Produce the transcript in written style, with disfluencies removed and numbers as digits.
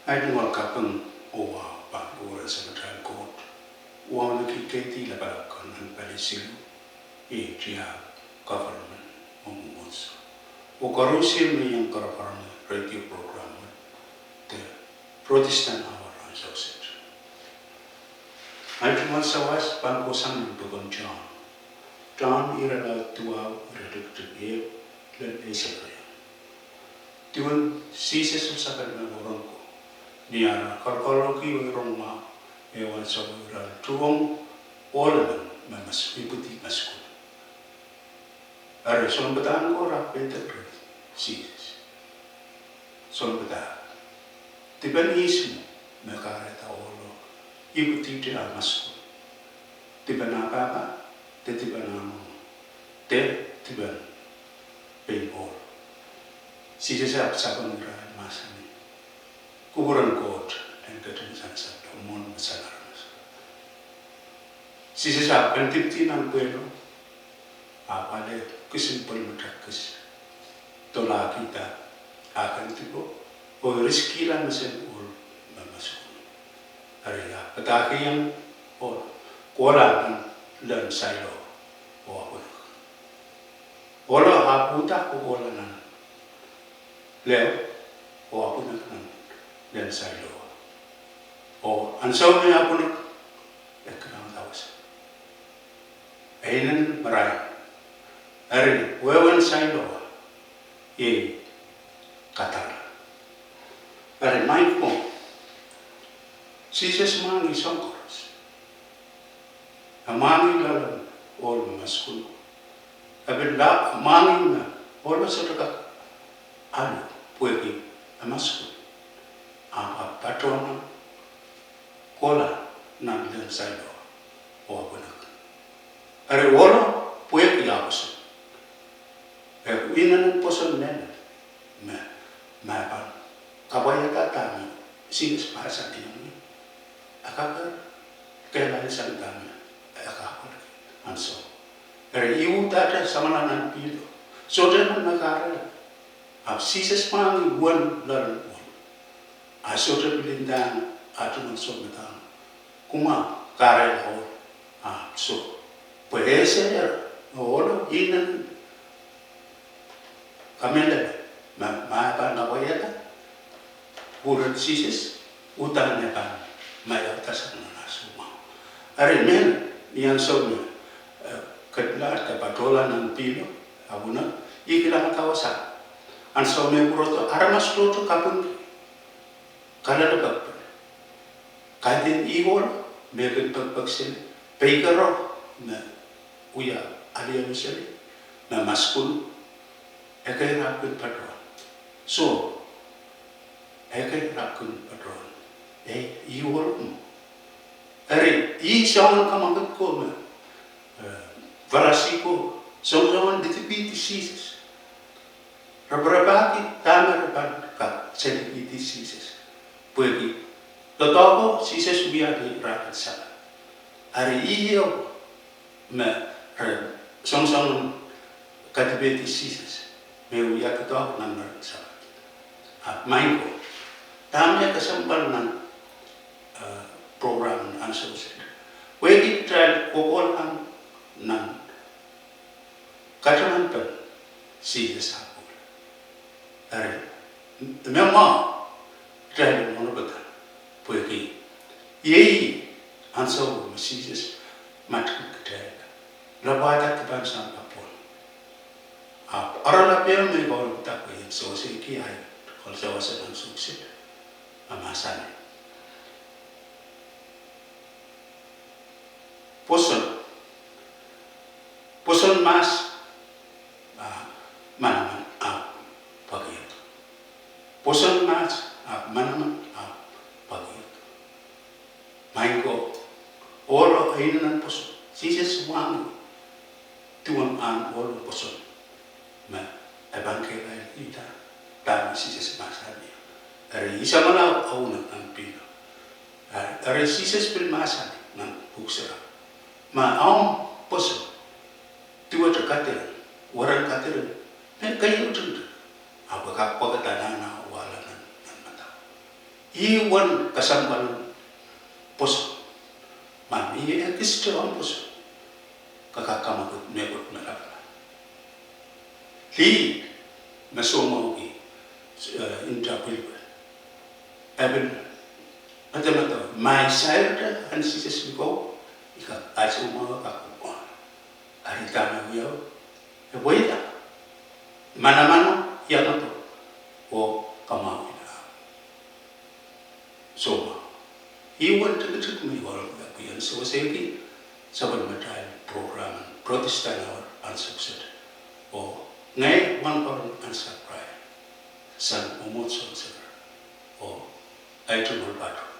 Ai ni wal kapang owa ba ora secretary court. Wa na ki keti la ba kan an palisilu e tia government mongos. O karusi me yang karaparang radio program the Protestant our Hanza. Ai tu man sawas ban ko sang bukan John ira la tua redukte e len esabaya. Tuan sisa susah na orang ko. Niara kalau ki orang ma ewan sabura tuong olan mas ibuti masku. Are son betan ko rapete sisa. Son betan. Tiban ismu mekare ta olo ibuti dia masku. Tiban apa te tiban amu te tiban pengol. Sisa sa ngira masani. Kuburan God and getting sansa mon masalaras. Sisa sa pentipti ng pueblo apale kesimpul matakas tola kita akan tipo o riskilan mesin ul mamasuk. Area petaki yang o kolan dan sayo o apa. Ola aputa ko kolan leo o aku nak dan sailo o ansau me aku nak ekram tawas ainen marai ari wewan sailo e katar ari mai ko sises mangi songkors amani lalan ol maskul abilla mangi na ol masaka ano puegi amasku apa patrona kola nan dan sayo o benak are wolo puegi apos inan poson men ma ban kabaya kata sing bahasa ini akak kena santana akak anso are iu tata samalanan pilo so dan nakara sises mangi buan lalan buan asote bilindang atun sometang kuma kare ho so puede ser olo inan kamele ma pa na boyeta buran sises utang ne pa maya tasan na suma are men yang somme ketlar ka patola nan pilo abuna ikila kawasa an so me buroto aramas to kapun kala lebak kadin iwol me ken paksen peikaro na uya alia misali na maskul ekay rakun patron so ekay rakun patron iwol mo are I syawan kamagat ko me varasiko song ditipiti sisis Rabrabaki tamer ka sedikit sises. Puegi totoko sises biar di rakyat sana. Hari iyo me song katibeti sises. Me uya totoko nan rakyat sana. Mainko tamnya kesempatan program answer. Puegi trial kokol nan kacaman pen sises. Ari, memang jadi mana betul, pergi. Yei, ansau mesises matku kita. Lepas itu kan sampai pun. Orang lapar mereka tak boleh sosial kiai. Kalau sosial dan sukses, amasan. Poson mas, mana. Poson mas mana pagi maingo olo ainan poson sises wangi tuan an olo poson ma abangke lai ita tan sises masani ari isa mana auna an pino ari sises bil masani nan buksera ma am poson tua terkater orang kater kayu tu apa tanah Iwan kasambal poso. Mami kiste on poso. Kakakama kut mekut melapna. Li masoma ugi intrapilwe. Eben mata my side and sisters go ika asuma kakuma. Aritana wiyo. Eboida. Mana yamato o kamawina. So, he wanted to take me all of that. And so, saying, seven material program, Protestant or unsuccessful. Or, nay, one problem answer prayer. San Umotson, or I don't know about